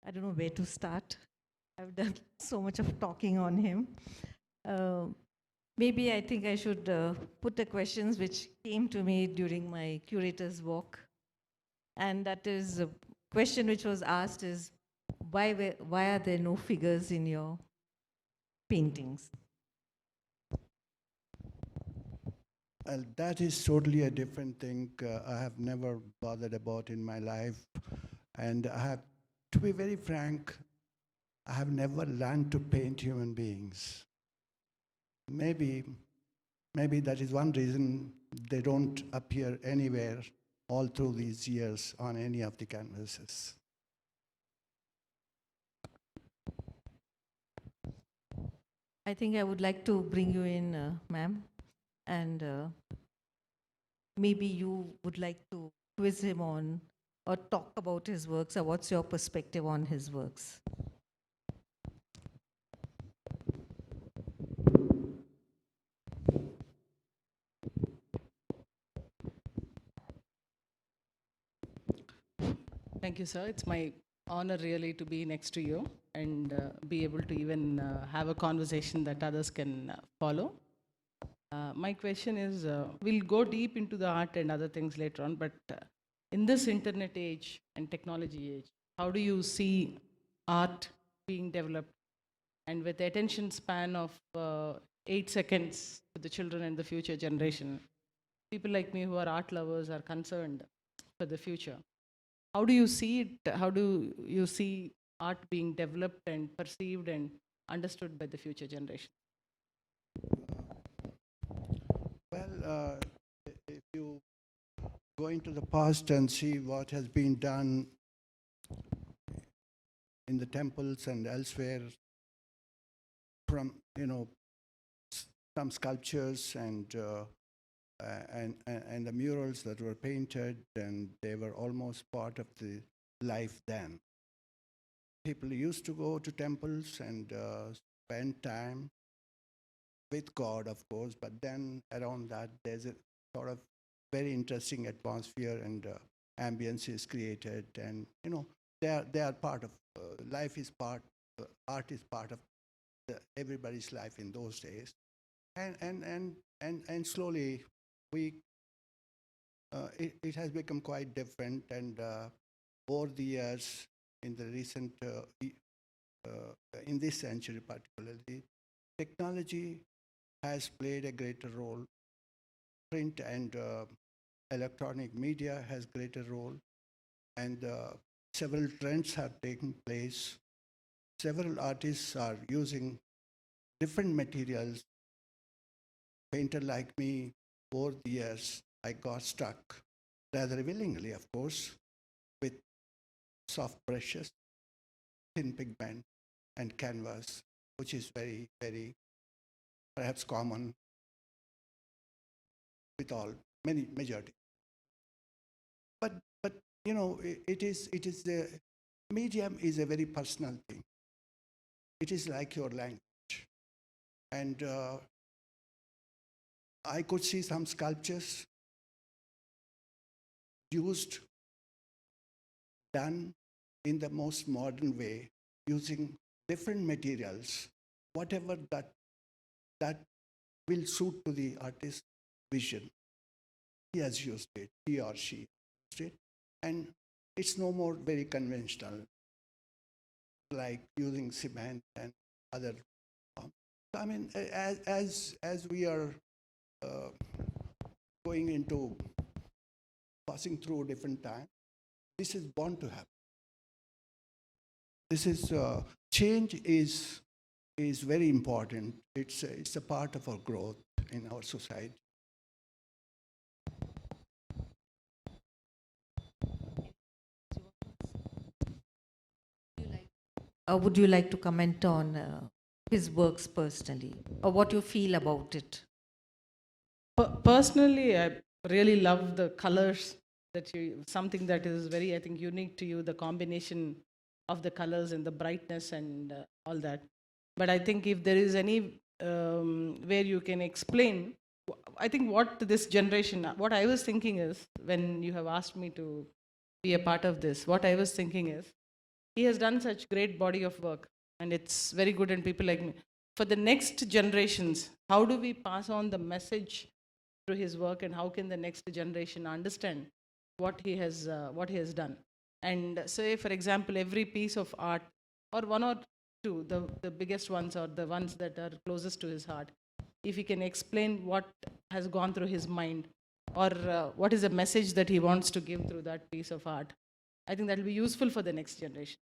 I don't know where to start. I've done so much of talking on him. Uh, Maybe I think I should put the questions which came to me during my curator's walk. And that is a question which was asked is, why are there no figures in your paintings? Well, that is totally a different thing I have never bothered about in my life. And I have, to be very frank, I have never learned to paint human beings. Maybe, maybe that is one reason they don't appear anywhere all through these years on any of the canvases. I think I would like to bring you in, ma'am, and maybe you would like to quiz him on or talk about his works, or what's your perspective on his works? Thank you, sir. It's my honor really to be next to you and be able to even have a conversation that others can follow. My question is, we'll go deep into the art and other things later on, but in this internet age and technology age, how do you see art being developed? And with the attention span of 8 seconds to the children and the future generation, people like me who are art lovers are concerned for the future. How do you see it? How do you see art being developed and perceived and understood by the future generation? Well, if you go into the past and see what has been done in the temples and elsewhere from, some sculptures and the murals that were painted, and they were almost part of the life then. People used to go to temples and spend time with God, of course, but then around that there's a sort of very interesting atmosphere and ambience is created, and they are part of life is part art is part of everybody's life in those days, and slowly we it has become quite different, and over the years in the recent in this century particularly, technology has played a greater role. Print and electronic media has greater role, and several trends have taken place. Several artists are using different materials. Painter like me, over the years, I got stuck, rather willingly, of course, with soft brushes, thin pigment, and canvas, which is very, very perhaps common with all, many majority. But it is the medium is a very personal thing. It is like your language, and I could see some sculptures used, done in the most modern way, using different materials, whatever that will suit to the artist's vision. He has used it, he or she used it, and it's no more very conventional, like using cement and other. So I mean, as we are uh, going into passing through different time, this is bound to happen. This is change is very important. It's a part of our growth in our society. Would you like to comment on his works personally, or what you feel about it? Personally, I really love the colors that something that is very, I think, unique to you, the combination of the colors and the brightness and all that. But I think if there is any where you can explain, I think what this generation, what I was thinking is, when you have asked me to be a part of this, what I was thinking is, he has done such great body of work, and it's very good, and people like me. For the next generations, how do we pass on the message through his work, and how can the next generation understand what he has done? And say, for example, every piece of art, or one or two, the biggest ones or the ones that are closest to his heart, if he can explain what has gone through his mind, or what is the message that he wants to give through that piece of art, I think that will be useful for the next generation.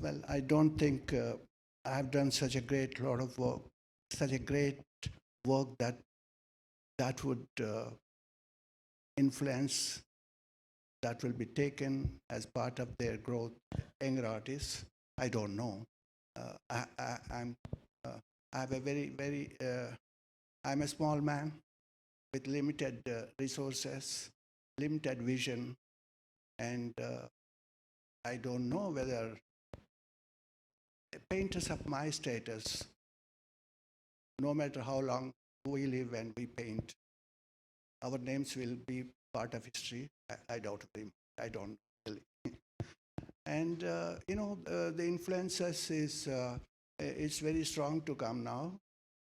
Well, I don't think I have done such a great lot of work, such a great work that would influence, that will be taken as part of their growth. Younger artists, I don't know. I'm I have a very I'm a small man with limited resources, limited vision, and I don't know whether painters of my status, no matter how long we live and we paint, our names will be part of history. I doubt very much. I don't really. And the influences is it's very strong to come now.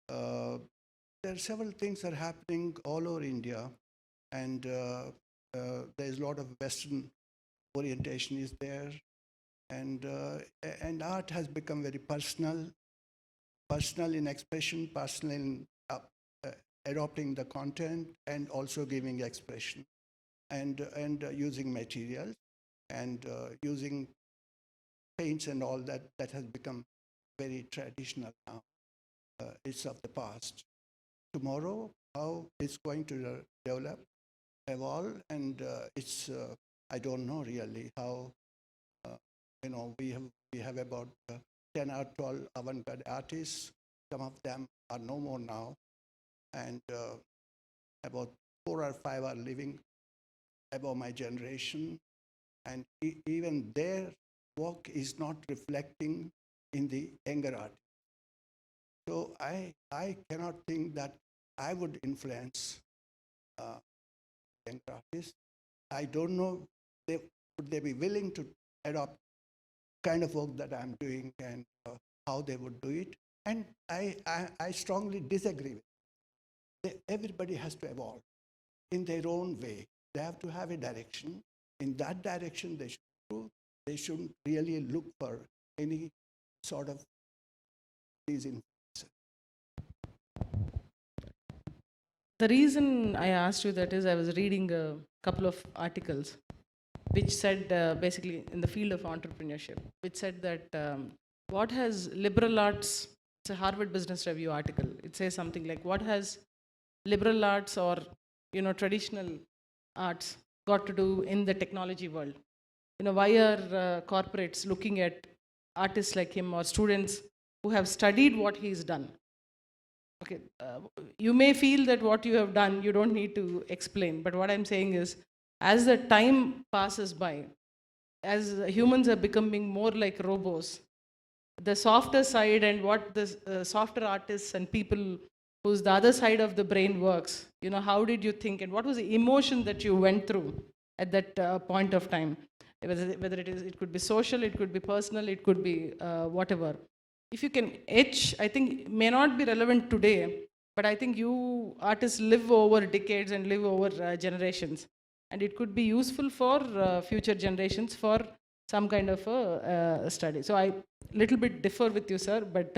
There are several things that are happening all over India, and there's a lot of Western orientation is there, and art has become very personal, personal in expression, personal in adopting the content, and also giving expression, and using materials, and using paints and all that. That has become very traditional now. It's of the past. Tomorrow, how it's going to develop, evolve, and it's I don't know really how. We have about 10 or 12 avant-garde artists. Some of them are no more now, and about 4 or 5 are living above my generation, and even their work is not reflecting in the younger art. So I cannot think that I would influence younger artists. I don't know would they be willing to adopt kind of work that I'm doing, and how they would do it. And I strongly disagree with everybody has to evolve in their own way. They have to have a direction. In that direction, they should go. They shouldn't really look for any sort of these influences. The reason I asked you that is I was reading a couple of articles which said, basically in the field of entrepreneurship, which said that what has liberal arts, it's a Harvard Business Review article, it says something like, what has liberal arts or traditional arts got to do in the technology world? Why are corporates looking at artists like him or students who have studied what he's done? Okay, you may feel that what you have done, you don't need to explain. But what I'm saying is, as the time passes by, as humans are becoming more like robots, the softer side and what the softer artists and people who's the other side of the brain works, how did you think and what was the emotion that you went through at that point of time? Whether it could be social, it could be personal, it could be whatever. If you can etch, I think it may not be relevant today, but I think you artists live over decades and live over generations, and it could be useful for future generations for some kind of a study. So I little bit differ with you, sir, but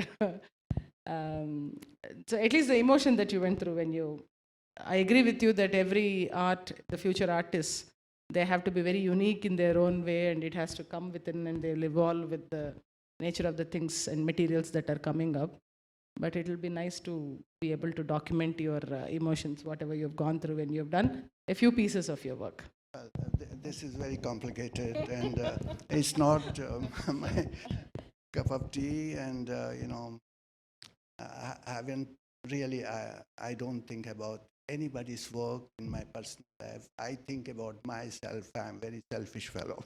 so at least the emotion that you went through when you, I agree with you that every art, the future artists, they have to be very unique in their own way, and it has to come within, and they'll evolve with the nature of the things and materials that are coming up. But it will be nice to be able to document your emotions, whatever you've gone through when you've done a few pieces of your work. This is very complicated, and it's not my cup of tea, and I haven't really, I don't think about anybody's work in my personal life. I think about myself. I'm a very selfish fellow,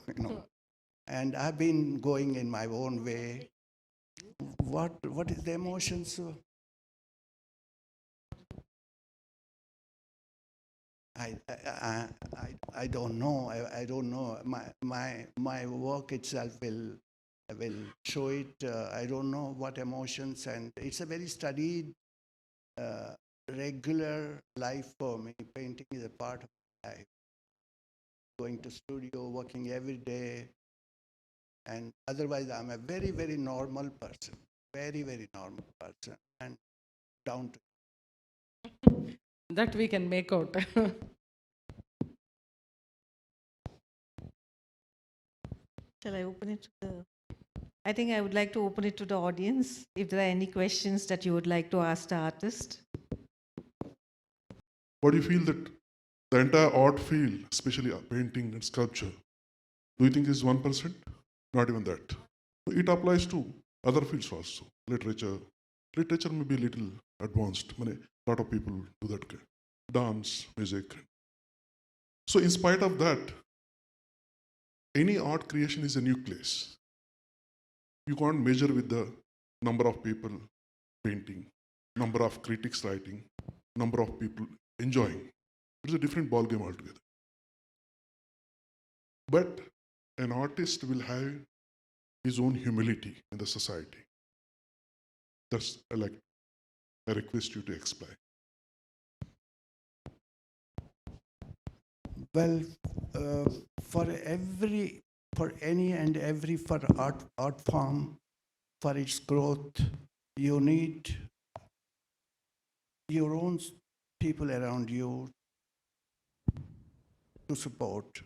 and I've been going in my own way. What is the emotions? I don't know. I don't know. My work itself will show it. I don't know what emotions, and it's a very studied, uh, regular life for me. Painting is a part of life. Going to studio, working every day, and otherwise I'm a very, very normal person. Very, very normal person, and down to. That we can make out. Shall I open it to the? I think I would like to open it to the audience. If there are any questions that you would like to ask the artist. What do you feel that the entire art field, especially painting and sculpture, do you think is 1%? Not even that. It applies to other fields also. Literature. Literature may be a little advanced. A lot of people do that. Dance, music. So in spite of that, any art creation is a nucleus. You can't measure with the number of people painting, number of critics writing, number of people enjoying. It's a different ballgame altogether. But an artist will have his own humility in the society. That's like I request you to explain. Well, uh, for every, for any and every for art form, for its growth, you need your own people around you to support.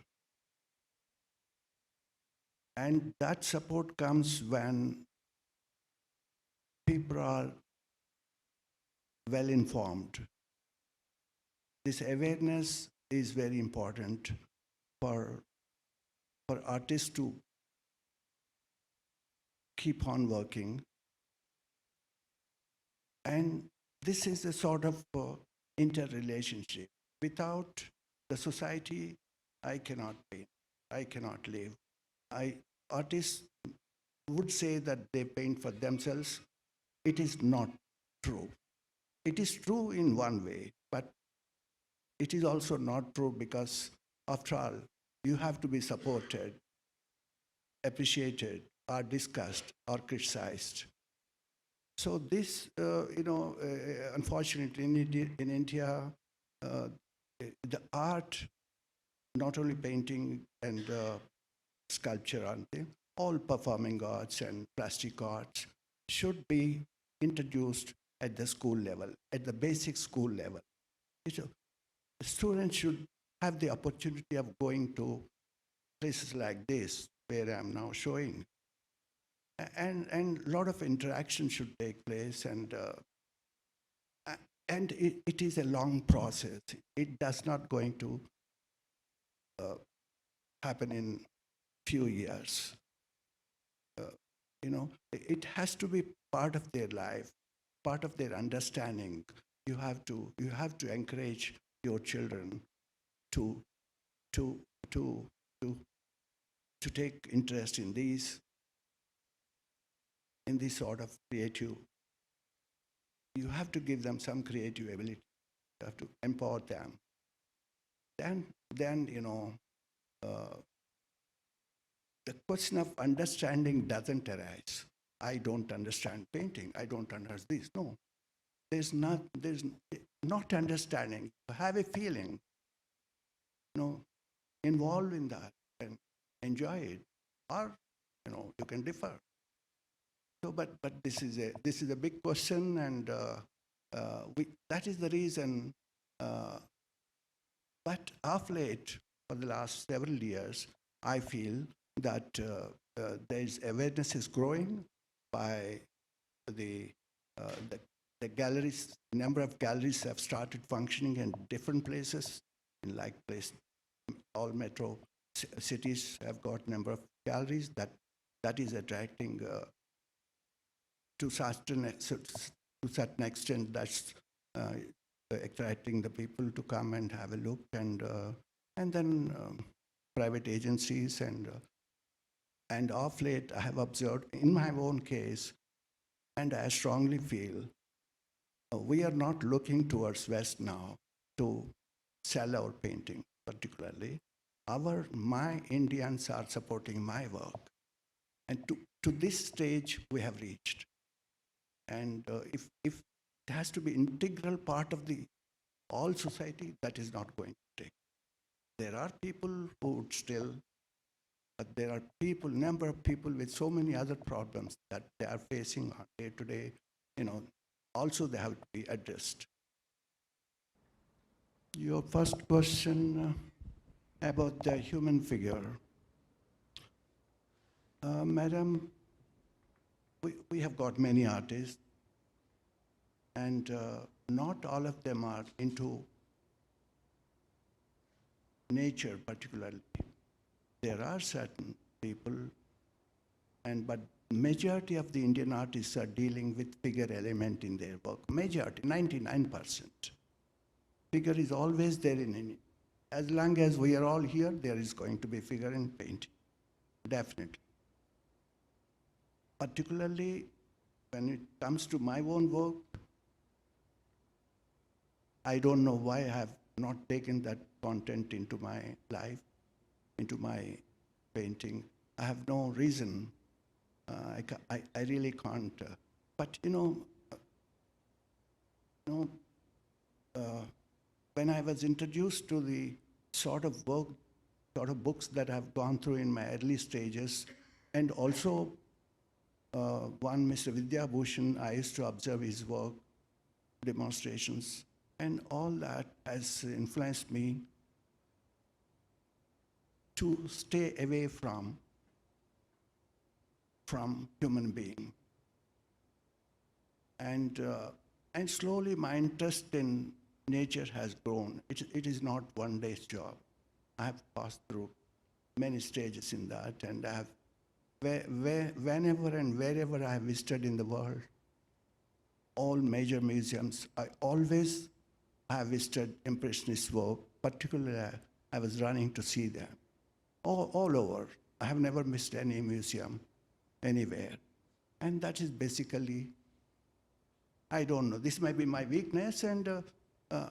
And that support comes when people are well informed. This awareness is very important for, for artists to keep on working. And this is a sort of interrelationship. Without the society, I cannot paint, I cannot live. Artists would say that they paint for themselves. It is not true. It is true in one way, but it is also not true because, after all, you have to be supported, appreciated, or discussed, or criticized. So this, unfortunately, in India, the art, not only painting and sculpture, aren't they? All performing arts and plastic arts should be introduced at the school level, at the basic school level. Students should have the opportunity of going to places like this, where I'm now showing. And a lot of interaction should take place, and it is a long process. It does not going to happen in few years. It has to be part of their life, part of their understanding. You have to encourage your children to to to to to take interest in this sort of creative. You have to give them some creative ability. You have to empower them. Then uh, the question of understanding doesn't arise. I don't understand painting. I don't understand this. No, there's not understanding. Have a feeling, involved in that and enjoy it, or you can differ. So, but this is a big question, and that is the reason. But of late, for the last several years, I feel that awareness is growing by the, uh, the the galleries. Number of galleries have started functioning in different places, in like place. All metro cities have got number of galleries that is attracting to certain extent. That's uh, attracting the people to come and have a look, and then private agencies and of late I have observed in my own case, and I strongly feel we are not looking towards West now to sell our painting, particularly. My Indians are supporting my work. And to this stage we have reached. And if it has to be integral part of the all society, that is not going to take. There are people who would still, but there are number of people with so many other problems that they are facing on day to day, also they have to be addressed. Your first question about the human figure. Madam, we have got many artists, and not all of them are into nature particularly. There are certain people, but majority of the Indian artists are dealing with figure element in their work. Majority, 99%. Figure is always there in India. As long as we are all here, there is going to be figure in painting, definitely. Particularly when it comes to my own work, I don't know why I have not taken that content into my life, into my painting. I have no reason. I really can't. But when I was introduced to the sort of work, sort of books that I've gone through in my early stages, and also one Mr. Vidya Bhushan, I used to observe his work, demonstrations, and all that has influenced me to stay away from human being. And slowly my interest in nature has grown. It is not one day's job. I have passed through many stages in that, and I have, whenever and wherever I have visited in the world, all major museums, I always have visited Impressionist work, particularly I was running to see them. All over. I have never missed any museum anywhere. And that is basically, I don't know, this might be my weakness, and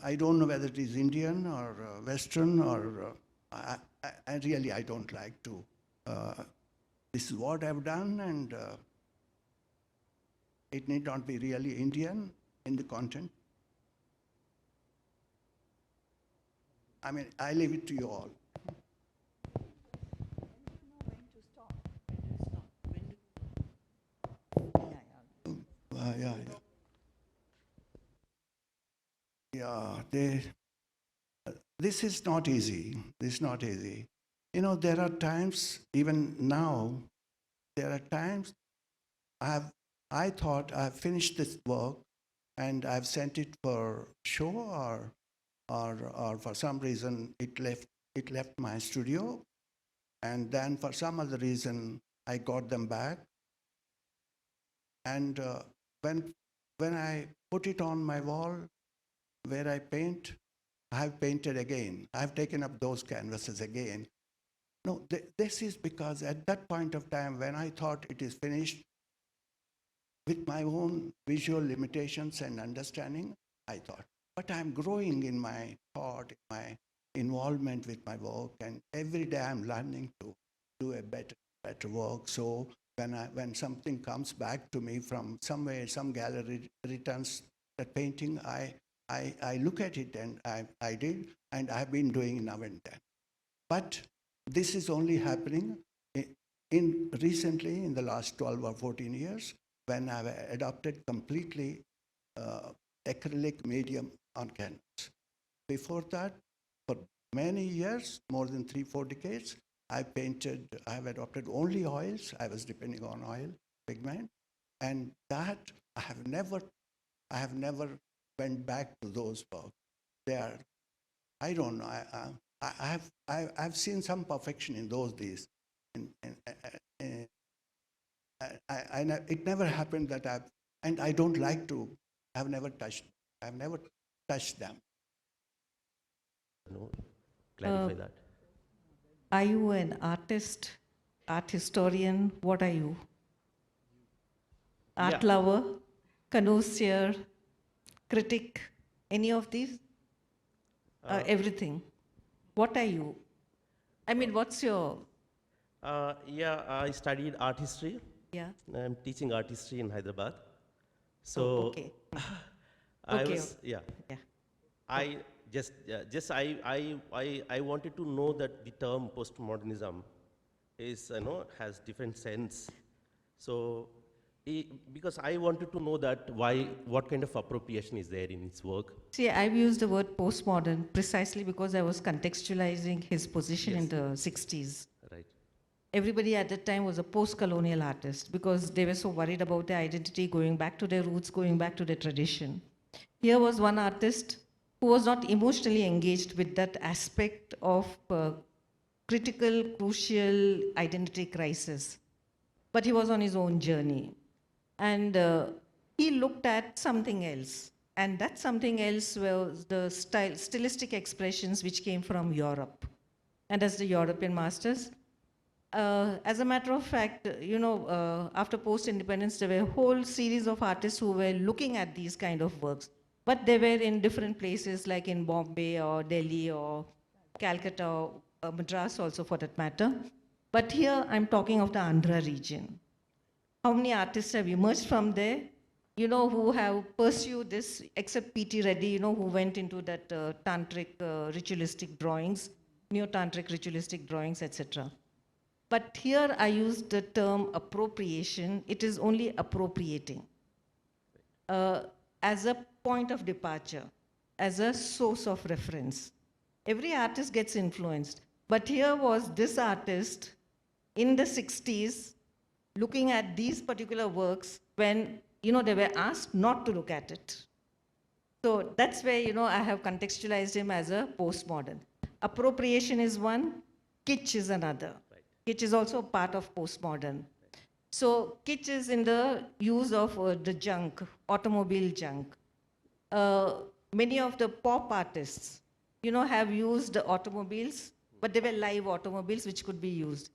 I don't know whether it is Indian or Western, or I really, I don't like to. This is what I've done, and it need not be really Indian in the content. I mean, I leave it to you all. Yeah. Yeah, this is not easy. This is not easy. There are times, even now, there are times I thought I've finished this work and I've sent it for show, or for some reason it left my studio, and then for some other reason I got them back. And when I put it on my wall where I paint, I have painted again. I've taken up those canvases again. No, this is because at that point of time when I thought it is finished, with my own visual limitations and understanding, I thought. But I'm growing in my thought, in my involvement with my work, and every day I'm learning to do a better work. So when something comes back to me from somewhere, some gallery returns that painting, I look at it, and I did, and I've been doing now and then. But this is only happening recently in the last 12 or 14 years, when I've adopted completely acrylic medium on canvas. Before that, for many years, more than 3-4 decades, I have adopted only oils. I was depending on oil, pigment, and that I have never went back to those work. They are, I don't know, I've seen some perfection in those days. It never happened that I don't like to, I've never touched them. No, clarify that. Are you an artist, art historian? What are you? Art lover, connoisseur, critic, any of these? everything. What are you? I mean, what's your, Yeah, I studied art history. yeah? I'm teaching art history in Hyderabad. Oh, So okay. I Okay. was, yeah, Yeah. I just I wanted to know that the term postmodernism is, has different sense. So, because I wanted to know that what kind of appropriation is there in his work. See, I've used the word postmodern precisely because I was contextualizing his position in Yes, the 60s. right. Everybody at that time was a post-colonial artist because they were so worried about their identity, going back to their roots, going back to their tradition. Here was one artist who was not emotionally engaged with that aspect of critical, crucial identity crisis, but he was on his own journey. And he looked at something else. And that something else was the stylistic expressions which came from Europe. And as the European masters, as a matter of fact, after post-independence, there were a whole series of artists who were looking at these kind of works, but they were in different places, like in Bombay or Delhi or Calcutta or Madras also, for that matter. But here, I'm talking of the Andhra region. How many artists have emerged from there, who have pursued this, except P.T. Reddy, who went into that tantric ritualistic drawings, neo-tantric ritualistic drawings, etc. But here I use the term appropriation. It is only appropriating uh, as a point of departure, as a source of reference. Every artist gets influenced. But here was this artist in the 60s looking at these particular works when they were asked not to look at it. So that's where I have contextualized him as a postmodern. Appropriation is one, kitsch is another. Kitsch is also part of postmodern. So kitsch is in the use of the junk, automobile junk. Many of the pop artists, have used automobiles, but they were live automobiles which could be used.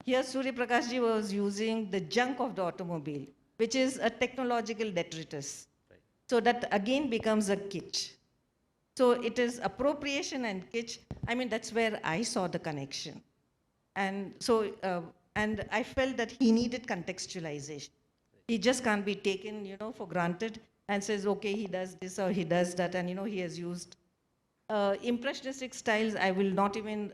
Here, Suryaprakash ji was using the junk of the automobile, which is a technological detritus. So that again becomes a kitsch. So it is appropriation and kitsch. I mean, that's where I saw the connection. And so, and I felt that he needed contextualization. He just can't be taken, for granted and says, okay, he does this or he does that, and, he has used impressionistic styles. I will not even,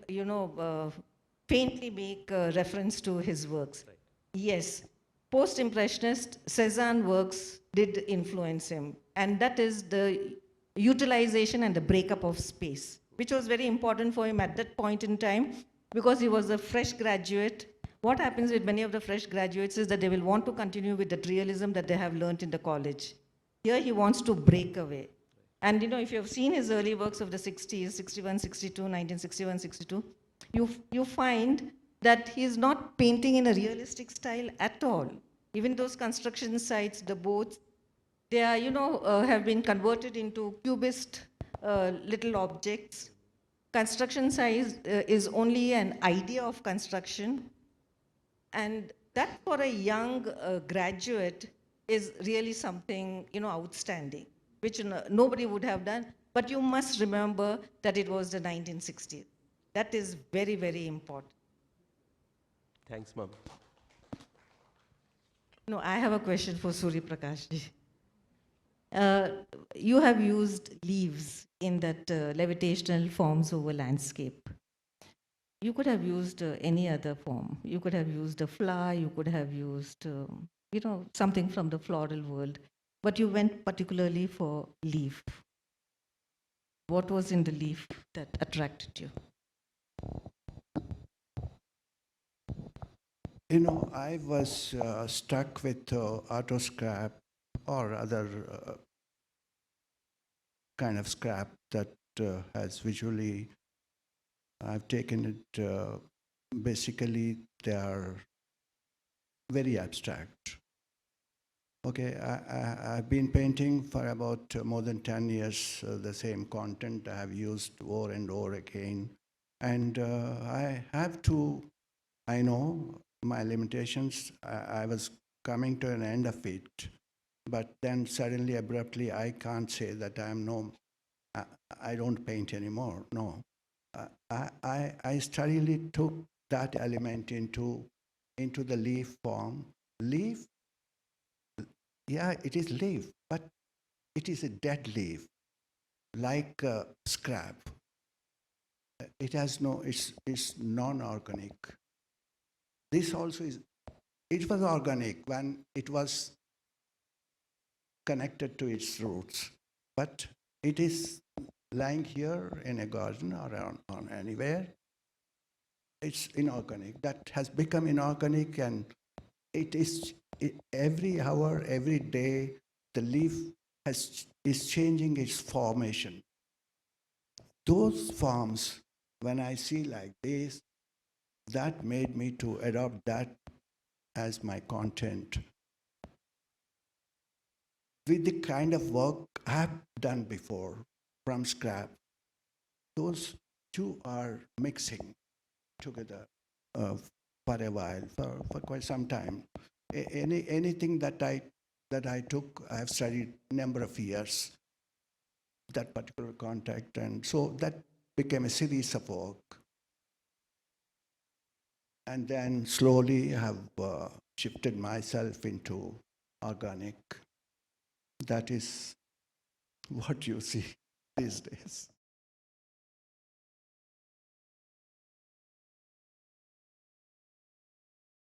faintly make reference to his works. Right. Yes, post-impressionist Cezanne works did influence him, and that is the utilization and the breakup of space, which was very important for him at that point in time because he was a fresh graduate. What happens with many of the fresh graduates is that they will want to continue with that realism that they have learned in the college. Here he wants to break away. And if you have seen his early works of the 60s, 61, 62, 1961, 62, you find that he is not painting in a realistic style at all. Even those construction sites, the boats, they are, have been converted into cubist little objects. Construction size is only an idea of construction. And that for a young graduate is really something, outstanding, which nobody would have done. But you must remember that it was the 1960s. That is very, very important. Thanks, ma'am. No, I have a question for Suryaprakash ji. You have used leaves in that levitational forms over landscape. You could have used any other form. You could have used a flower, you could have used, something from the floral world, but you went particularly for leaf. What was in the leaf that attracted you? I was stuck with auto scrap or other kind of scrap that has visually, I've taken it, basically they are very abstract. Okay, I've been painting for about more than 10 years, the same content I have used over and over again. And I know my limitations. I was coming to an end of it, but then suddenly, abruptly, I can't say that I am no I, I don't paint anymore. No, I steadily took that element into the leaf form. Leaf, yeah, it is leaf, but it is a dead leaf, like scrap. It has no, it's non-organic. This also is, it was organic when it was connected to its roots, but it is lying here in a garden or on anywhere. It's inorganic. That has become inorganic, and every hour, every day, the leaf is changing its formation. Those forms, when I see like this, that made me to adopt that as my content. With the kind of work I've done before from scrap, those two are mixing together uh, for a while, for quite some time. Anything that I took, I have studied number of years, that particular contact, and so that became a series of work. And then slowly I have shifted myself into organic. That is what you see these days.